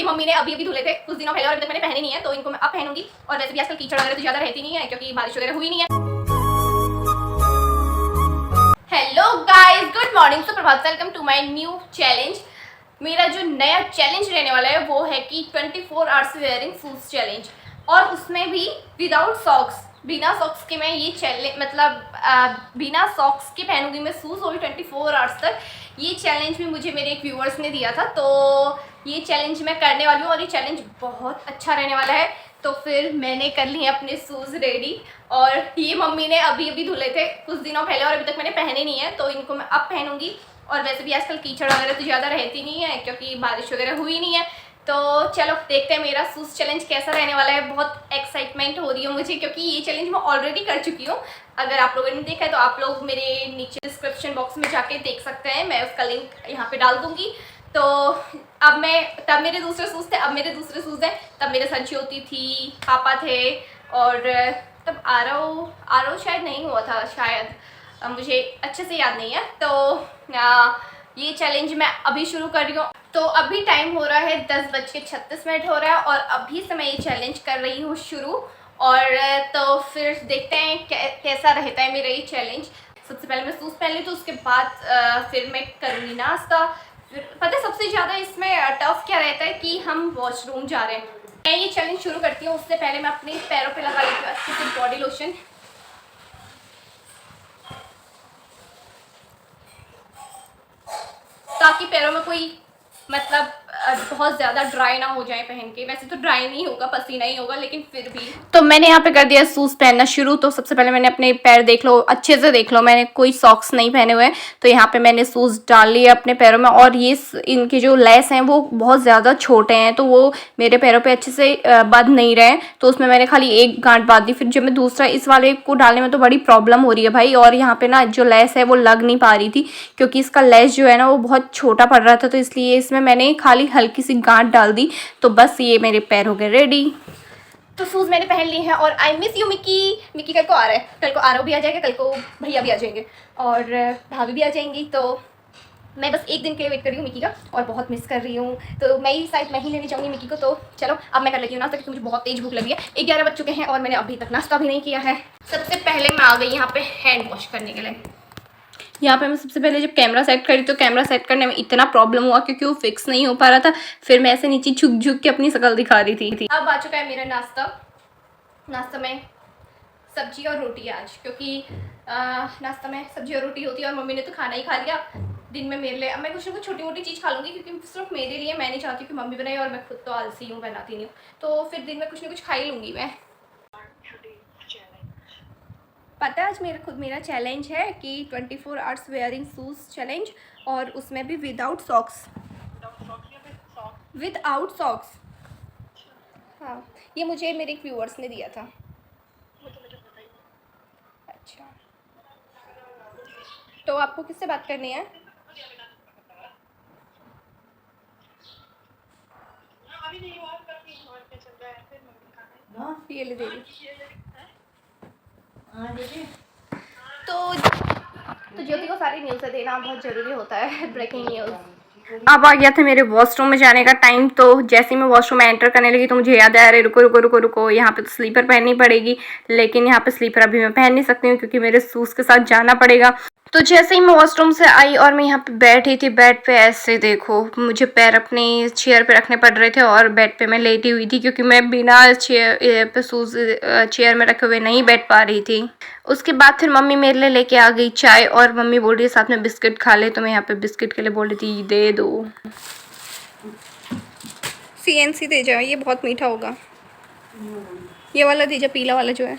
Mummy ने अभी धुले थे कुछ दिनों पहले और अभी तक मैंने पहने नहीं है, तो इनको मैं अब पहनूंगी। और वैसे भी आजकल कीचड़ वगैरह तो ज़्यादा रहती नहीं है क्योंकि बारिश वगैरह हुई नहीं है। हेलो गाइस, गुड मॉर्निंग, सुप्रभात, welcome to my new challenge. मेरा जो नया चैलेंज रहने वाला है वो है कि 24 आवर्स वेयरिंग शूज़ चैलेंज, और उसमें भी विदाउट सॉक्स, बिना सॉक्स के मैं ये चैलेंज बिना सॉक्स के पहनूंगी मैं शूज़, वो भी 24 आवर्स तक। ये चैलेंज भी मुझे मेरे एक व्यूअर्स ने दिया था, तो ये चैलेंज मैं करने वाली हूँ और ये चैलेंज बहुत अच्छा रहने वाला है। तो फिर मैंने कर लिए अपने शूज़ रेडी, और ये मम्मी ने अभी धुले थे कुछ दिनों पहले और अभी तक मैंने पहने नहीं है, तो इनको मैं अब पहनूंगी। और वैसे भी आजकल कीचड़ वगैरह तो ज़्यादा रहती नहीं है क्योंकि बारिश वगैरह हुई नहीं है। तो चलो देखते हैं मेरा शूज़ चैलेंज कैसा रहने वाला है। बहुत एक्साइटमेंट हो रही है मुझे क्योंकि ये चैलेंज मैं ऑलरेडी कर चुकी हूँ। अगर आप लोगों ने देखा है तो आप लोग मेरे नीचे डिस्क्रिप्शन बॉक्स में जाके देख सकते हैं, मैं उसका लिंक यहाँ पे डाल दूँगी। तो अब तब मेरे दूसरे शूज़ थे, अब मेरे दूसरे शूज़ हैं। तब मेरे सच्ची होती थी, पापा थे, और तब आरव शायद नहीं हुआ था, शायद मुझे अच्छे से याद नहीं है। तो ये चैलेंज मैं अभी शुरू कर रही हूँ। तो अभी टाइम हो रहा है 10:36 हो रहा है और अभी से मैं ये चैलेंज कर रही हूँ शुरू। और तो फिर देखते हैं कैसा रहता है मेरा ये चैलेंज। सबसे पहले मैं शूज़ पहन ली, तो उसके बाद फिर मैं करूँगी नाश्ता। फिर पता है सबसे ज़्यादा इसमें टफ क्या रहता है कि हम वॉशरूम जा रहे हैं। मैं ये चैलेंज शुरू करती हूँ उससे पहले मैं अपने पैरों पे लगा लेती हूँ अच्छे से बॉडी लोशन, ताकि पैरों में कोई बहुत ज़्यादा ड्राई ना हो जाए पहन के। वैसे तो ड्राई नहीं होगा, पसीना ही होगा, लेकिन फिर भी। तो मैंने यहाँ पे कर दिया शूज़ पहनना शुरू। तो सबसे पहले मैंने अपने पैर देख लो, अच्छे से देख लो, मैंने कोई सॉक्स नहीं पहने हुए हैं। तो यहाँ पे मैंने शूज़ डाल लिए अपने पैरों में, और ये इनके जो लेस हैं वो बहुत ज़्यादा छोटे हैं, तो वो मेरे पैरों पर अच्छे से बंध नहीं रहे। तो उसमें मैंने खाली एक गांठ बांध दी। फिर जब मैं दूसरा इस वाले को डालने में तो बड़ी प्रॉब्लम हो रही है भाई। और यहाँ पे ना जो लेस है वो लग नहीं पा रही थी क्योंकि इसका लेस जो है ना वो बहुत छोटा पड़ रहा था, तो इसलिए इसमें मैंने खाली हल्की सी गांठ डाल दी। तो बस ये मेरे पैर हो गए रेडी। तो शूज़ मैंने पहन लिए हैं और आई मिस यू मिक्की कल को आ रहा है, कल को आरव भी आ जाएगा, कल को भैया भी आ जाएंगे और भाभी भी आ जाएंगी। तो मैं बस एक दिन के लिए वेट कर रही हूँ मिक्की का, और बहुत मिस कर रही हूँ। तो मैं ही लेने जाऊँगी मिक्की को। तो चलो अब मैं कर लेती हूँ नाश्ता क्योंकि मुझे बहुत तेज़ भूख लगी है। 11 बज चुके हैं और मैंने अभी तक नाश्ता भी नहीं किया है। सबसे पहले मैं आ गई यहाँ पे हैंड वॉश करने के लिए। यहाँ पे मैं सबसे पहले जब कैमरा सेट करी तो कैमरा सेट करने में इतना प्रॉब्लम हुआ क्योंकि वो फिक्स नहीं हो पा रहा था। फिर मैं ऐसे नीचे झुक के अपनी शक्ल दिखा रही थी। अब आ चुका है मेरा नाश्ता में सब्जी और रोटी आज, क्योंकि नाश्ता में सब्जी और रोटी होती है और मम्मी ने तो खाना ही खा लिया दिन में मेरे लिए। अब मैं कुछ ना कुछ छोटी मोटी चीज़ खा लूँगी क्योंकि सिर्फ मेरे लिए मैं नहीं चाहती कि मम्मी बनाए, और मैं खुद तो आलसी हूँ, बनाती नहीं हूँ। तो फिर दिन में कुछ ना कुछ खा ही लूँगी मैं। पता है आज मेरा चैलेंज है कि 24 आवर्स वेयरिंग शूज़ चैलेंज, और उसमें भी विदाउट सॉक्स। विदाउट सॉक्स, हाँ, ये मुझे मेरे एक व्यूअर्स ने दिया था। अच्छा, तो आपको किससे बात करनी है? ये ले दे रही। तो ज्योति को सारी न्यूज़ देना बहुत ज़रूरी होता है, ब्रेकिंग न्यूज़। अब आ गया था मेरे वॉशरूम में जाने का टाइम। तो जैसे ही मैं वॉशरूम में एंटर करने लगी तो मुझे याद आया, अरे रुको रुको रुको रुको, यहाँ पे तो स्लीपर पहननी पड़ेगी। लेकिन यहाँ पे स्लीपर अभी मैं पहन नहीं सकती हूँ क्योंकि मेरे शूज़ के साथ जाना पड़ेगा। तो जैसे ही मैं वॉशरूम से आई और मैं यहाँ पे बैठी थी, बेड पे ऐसे देखो मुझे पैर अपनी चेयर पे रखने पड़ रहे थे और बेड पे मैं लेटी हुई थी क्योंकि मैं बिना चेयर पे शूज़ चेयर में रखे हुए नहीं बैठ पा रही थी। उसके बाद फिर मम्मी मेरे लिए लेके आ गई चाय, और मम्मी बोल रही है साथ में बिस्किट खा ले। तो मैं यहाँ पे बिस्किट के लिए बोल रही थी दे दो। CNC दे जाओ, ये बहुत मीठा होगा। ये वाला दे जाओ, पीला वाला जो है।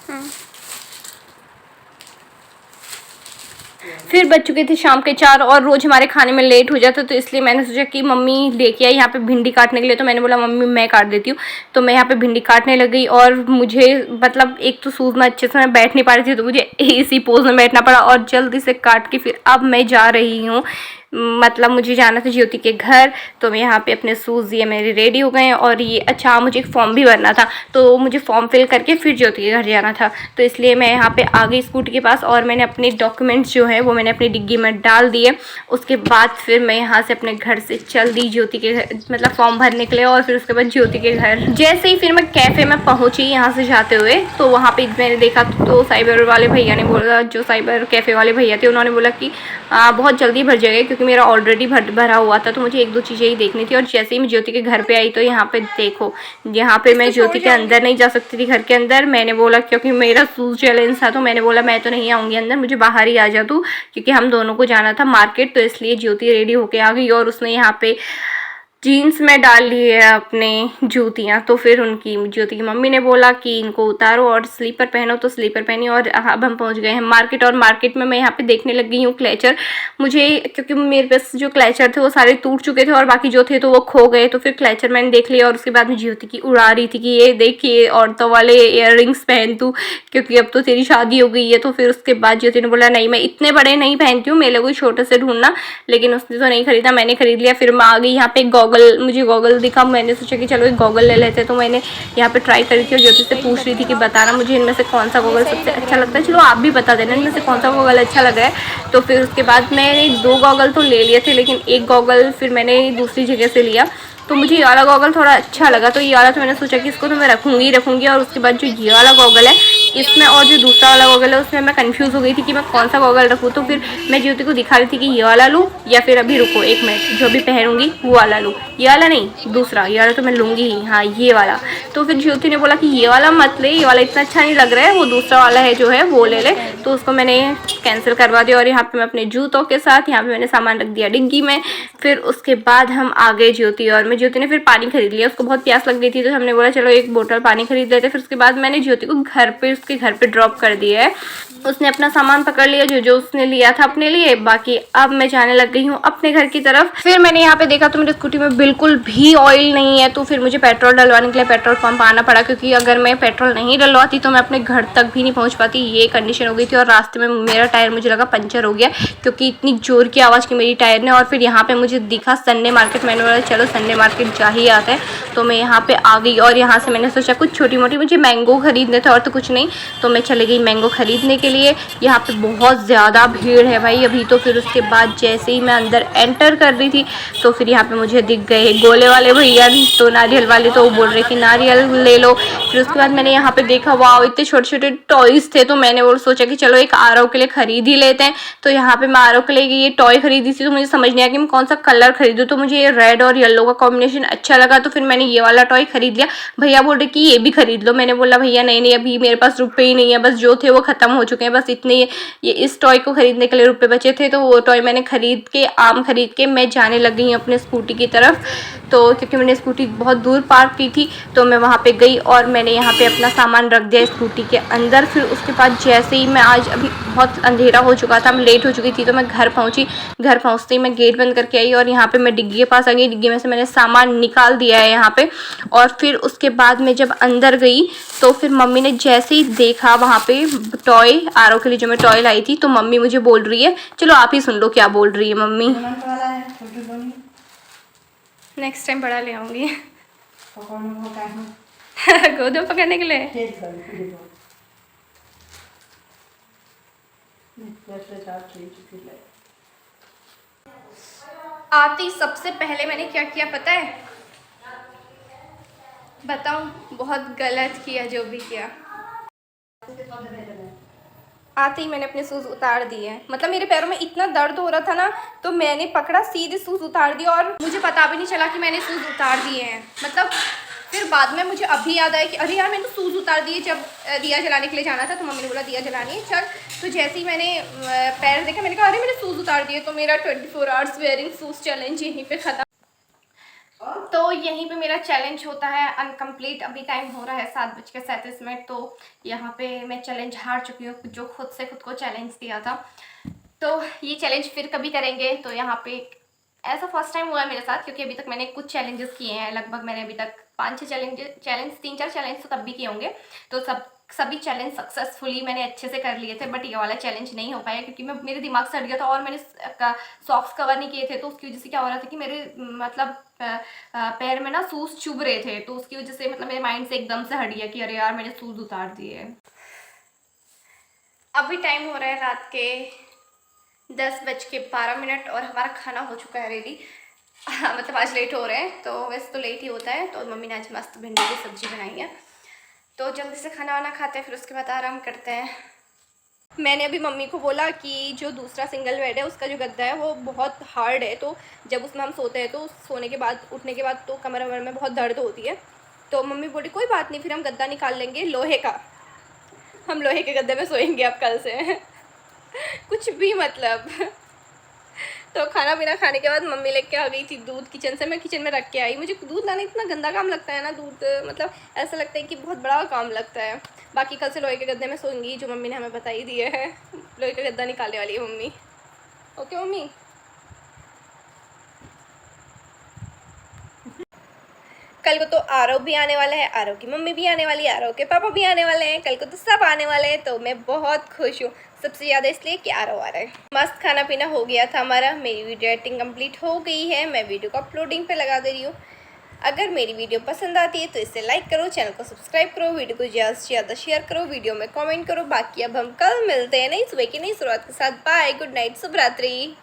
हाँ। फिर बज चुके थे शाम के 4 और रोज़ हमारे खाने में लेट हो जाता, तो इसलिए मैंने सोचा कि मम्मी लेके आई यहाँ पे भिंडी काटने के लिए। तो मैंने बोला मम्मी मैं काट देती हूँ। तो मैं यहाँ पे भिंडी काटने लग गई, और मुझे एक तो शूज़ में अच्छे से मैं बैठ नहीं पा रही थी, तो मुझे इसी पोज में बैठना पड़ा, और जल्दी से काट के फिर अब मैं जा रही हूँ मतलब मुझे जाना था ज्योति के घर। तो मैं यहाँ पे अपने शूज़ ये मेरे रेडी हो गए हैं और ये अच्छा मुझे एक फॉर्म भी भरना था, तो मुझे फॉर्म फिल करके फिर ज्योति के घर जाना था। तो इसलिए मैं यहाँ पे आ गई स्कूटी के पास और मैंने अपने डॉक्यूमेंट्स जो है वो मैंने अपनी डिग्गी में डाल दिए। उसके बाद फिर मैं यहाँ से अपने घर से चल दी ज्योति के घर, मतलब फॉर्म भरने के लिए। और फिर उसके बाद ज्योति के घर जैसे ही फिर मैं कैफ़े में पहुँची यहाँ से जाते हुए, तो वहाँ पे मैंने देखा तो साइबर वाले भैया ने बोला, जो साइबर कैफ़े वाले भैया थे, उन्होंने बोला कि बहुत जल्दी भर जाएगा क्योंकि मेरा ऑलरेडी भरा हुआ था। तो मुझे एक दो चीज़ें ही देखनी थी। और जैसे ही मैं ज्योति के घर पे आई तो यहाँ पे देखो, यहाँ पे मैं ज्योति के अंदर नहीं जा सकती थी, घर के अंदर। मैंने बोला क्योंकि मेरा शूज़ चैलेंज था तो मैंने बोला मैं तो नहीं आऊँगी अंदर, मुझे बाहर ही आ जा तू, क्योंकि हम दोनों को जाना था मार्केट। तो इसलिए ज्योति रेडी होके आ गई और उसने यहाँ पे जीन्स में डाल ली है अपने जूतियाँ। तो फिर उनकी ज्योति की मम्मी ने बोला कि इनको उतारो और स्लीपर पहनो, तो स्लीपर पहनी। और अब हम पहुंच गए हैं मार्केट। और मार्केट में मैं यहाँ पे देखने लग गई हूँ क्लेचर। मुझे क्योंकि मेरे पास जो क्लेचर थे वो सारे टूट चुके थे और बाकी जो थे तो वो खो गए। तो फिर क्लेचर मैंने देख लिया और उसके बाद में ज्योति की उड़ा रही थी कि ये देखिए औरतों वाले इयर पहन तू, क्योंकि अब तो तेरी शादी हो गई है। तो फिर उसके बाद ज्योति ने बोला नहीं मैं इतने बड़े नहीं पहनती हूँ, मेरे लिए कोई छोटे से ढूंढना। लेकिन उसने तो नहीं खरीदा, मैंने खरीद लिया। फिर मैं आ गई यहाँ पे मुझे गॉगल दिखा, मैंने सोचा कि चलो एक गॉगल ले लेते। तो मैंने यहाँ पे ट्राई करी थी और ज्योति से पूछ रही थी कि बताना मुझे इनमें से कौन सा गॉगल सबसे अच्छा लगता है, चलो आप भी बता देना इनमें से कौन सा गॉगल अच्छा लग रहा है। तो फिर उसके बाद मैंने 2 गॉगल तो ले लिए थे, लेकिन एक गॉगल फिर मैंने दूसरी जगह से लिया। तो मुझे ये वाला गॉगल थोड़ा अच्छा लगा, तो ये वाला तो मैंने सोचा कि इसको तो मैं रखूँगी। और उसके बाद जो ये वाला गॉगल है इसमें और जो दूसरा वाला गॉगल है उसमें मैं कंफ्यूज हो गई थी कि मैं कौन सा गॉगल रखूँ। तो फिर मैं ज्योति को दिखा रही थी कि ये वाला लूँ या फिर अभी रुको 1 मिनट, जो भी पहनूंगी वो वाला लूँ। ये वाला नहीं, दूसरा, ये वाला तो मैं लूँगी ही, हाँ ये वाला। तो फिर ज्योति ने बोला कि ये वाला मत ले, ये वाला इतना अच्छा नहीं लग रहा है, वो दूसरा वाला है जो है वो ले ले। तो उसको मैंने कैंसिल करवा दिया और यहाँ पे मैं अपने जूतों के साथ यहाँ पे मैंने सामान रख दिया डिग्गी में। फिर उसके बाद हम आ गए ज्योति और ज्योति ने फिर पानी खरीद लिया, उसको बहुत प्यास लग गई थी। तो हमने बोला चलो 1 बोतल पानी खरीद लेते। फिर उसके बाद मैंने ज्योति को उसके घर पे ड्रॉप कर दिया है। उसने अपना सामान पकड़ लिया जो उसने लिया था अपने लिए। बाकी अब मैं जाने लग गई हूँ अपने घर की तरफ। फिर मैंने यहाँ पे देखा तो मेरी स्कूटी में बिल्कुल भी ऑयल नहीं है। तो फिर मुझे पेट्रोल डलवाने के लिए पेट्रोल पंप आना पड़ा, क्योंकि अगर मैं पेट्रोल नहीं डलवाती तो मैं अपने घर तक भी नहीं पहुँच पाती, ये कंडीशन हो गई थी। और रास्ते में मेरा टायर मुझे लगा पंचर हो गया, क्योंकि इतनी जोर की आवाज़ की मेरी टायर ने। और फिर यहाँ पे मुझे दिखा संडे मार्केट, मैंने बोला चलो संडे मार्केट जा ही आते हैं। तो मैं यहाँ पे आ गई और यहाँ से मैंने सोचा कुछ छोटी मोटी मुझे मैंगो खरीदने थे और तो कुछ नहीं। तो मैं चली गई मैंगो खरीदने के लिए। यहाँ पे बहुत ज़्यादा भीड़ है भाई अभी तो। फिर उसके बाद जैसे ही मैं अंदर एंटर कर रही थी तो फिर यहाँ पे मुझे दिख गए गोले वाले भैया, तो नारियल वाले, तो वो बोल रहे कि नारियल ले लो। फिर उसके बाद मैंने यहाँ पे देखा वाह इतने छोटे छोटे टॉयज़ थे, तो मैंने वो सोचा कि चलो एक आरव के लिए खरीद ही लेते हैं। तो यहाँ पे मैं आरव के लिए ये टॉय खरीदी थी। तो मुझे समझ नहीं आया कि मैं कौन सा कलर खरीदूँ। तो मुझे ये रेड और येलो का कॉम्बिनेशन अच्छा लगा, तो फिर मैंने ये वाला टॉय खरीद लिया। भैया बोल रहे कि ये भी खरीद लो। मैंने बोला भैया नहीं अभी मेरे पास रुपए ही नहीं है, बस जो थे वो खत्म हो चुके हैं, बस इतने ये इस टॉय को खरीदने के लिए रुपए बचे थे। तो वो टॉय मैंने खरीद के मैं जाने लग गई अपने स्कूटी की तरफ। तो क्योंकि मैंने स्कूटी बहुत दूर पार्क की थी तो मैं वहाँ पे गई और मैंने यहाँ पे अपना सामान रख दिया स्कूटी के अंदर। फिर उसके बाद जैसे ही मैं आज अभी बहुत अंधेरा हो चुका था, मैं लेट हो चुकी थी, तो मैं घर पहुँची। घर पहुँचते ही मैं गेट बंद करके आई और यहाँ पे मैं डिग्गी के पास आ गई। डिग्गी में से मैंने सामान निकाल दिया है यहाँ पे। और फिर उसके बाद मैं जब अंदर गई तो फिर मम्मी ने जैसे ही देखा वहाँ पे टॉय, आरव के लिए जो मैं टॉय लाई थी, तो मम्मी मुझे बोल रही है, चलो आप ही सुन लो क्या बोल रही है मम्मी। नेक्स्ट टाइम बड़ा ले आऊँगी गोदो पकड़ने के लिए। आती सबसे पहले मैंने क्या किया पता है, बताऊं? बहुत गलत किया जो भी किया। आते ही मैंने अपने शूज़ उतार दिए। मतलब मेरे पैरों में इतना दर्द हो रहा था ना, तो मैंने पकड़ा सीधे शूज़ उतार दिया और मुझे पता भी नहीं चला कि मैंने शूज़ उतार दिए हैं। मतलब फिर बाद में मुझे अभी याद आया कि अरे यार मैंने तो शूज़ उतार दिए जब दिया जलाने के लिए जाना था। तो मम्मी ने बोला दिया जलानी है चल। तो जैसे ही मैंने पैर देखा मैंने कहा अरे मैंने शूज़ उतार दिए। तो मेरा 24 आवर्स वेयरिंग शूज़ चैलेंज यहीं पे ख़त्म। तो यहीं पे मेरा चैलेंज होता है अनकम्प्लीट। अभी टाइम हो रहा है 7:37। तो यहाँ पे मैं चैलेंज हार चुकी हूँ, जो खुद से खुद को चैलेंज दिया था। तो ये चैलेंज फिर कभी करेंगे। तो यहाँ पे ऐसा फर्स्ट टाइम हुआ है मेरे साथ, क्योंकि अभी तक मैंने कुछ चैलेंजेस किए हैं। लगभग मैंने अभी तक 5-6 चैलेंज 3-4 चैलेंज तो तब भी किए होंगे। तो सब सभी चैलेंज सक्सेसफुली मैंने अच्छे से कर लिए थे, बट ये वाला चैलेंज नहीं हो पाया क्योंकि मेरे दिमाग से हट गया था और मैंने सॉक्स कवर नहीं किए थे। तो उसकी वजह से क्या हो रहा था कि मेरे मतलब पैर में ना शूज़ चुभ रहे थे, तो उसकी वजह से मतलब मेरे माइंड से एकदम से हट गया कि अरे यार मैंने शूज़ उतार दिए। अभी टाइम हो रहा है रात के 10:12 और हमारा खाना हो चुका है रेडी। मतलब आज लेट हो रहे हैं, तो वैसे तो लेट ही होता है। तो मम्मी ने आज मस्त भिंडी की सब्ज़ी बनाई है, तो जल्दी से खाना वाना खाते हैं, फिर उसके बाद आराम करते हैं। मैंने अभी मम्मी को बोला कि जो दूसरा सिंगल बेड है उसका जो गद्दा है वो बहुत हार्ड है, तो जब उसमें हम सोते हैं तो सोने के बाद उठने के बाद तो कमर वमर में बहुत दर्द होती है। तो मम्मी बोली कोई बात नहीं, फिर हम गद्दा निकाल लेंगे लोहे का, हम लोहे के गद्दे में सोएंगे अब कल से। कुछ भी मतलब। तो खाना पीना खाने के बाद मम्मी लेके आ गई थी दूध किचन से, मैं किचन में रख के आई। मुझे दूध लाना इतना गंदा काम लगता है ना, दूध मतलब ऐसा लगता है कि बहुत बड़ा काम लगता है। बाकी कल से लोहे के गद्दे में सोऊंगी, जो मम्मी ने हमें बताई दिए है। लोहे का गद्दा निकालने वाली है मम्मी। Okay mummy. कल को तो आरव भी आने वाला है, आरव की मम्मी भी आने वाली है, आरव के पापा भी आने वाले हैं, कल को तो सब आने वाले हैं। तो मैं बहुत खुश हूँ, सबसे ज़्यादा इसलिए कि आरव आ रहा है। मस्त खाना पीना हो गया था हमारा, मेरी वीडियो एडिटिंग कंप्लीट हो गई है, मैं वीडियो को अपलोडिंग पे लगा दे रही हूँ। अगर मेरी वीडियो पसंद आती है तो इसे लाइक करो, चैनल को सब्सक्राइब करो, वीडियो को ज़्यादा से ज़्यादा शेयर करो, वीडियो में कमेंट करो। बाकी अब हम कल मिलते हैं नई सुबह की नई शुरुआत के साथ। बाय, गुड नाइट, शुभ रात्रि।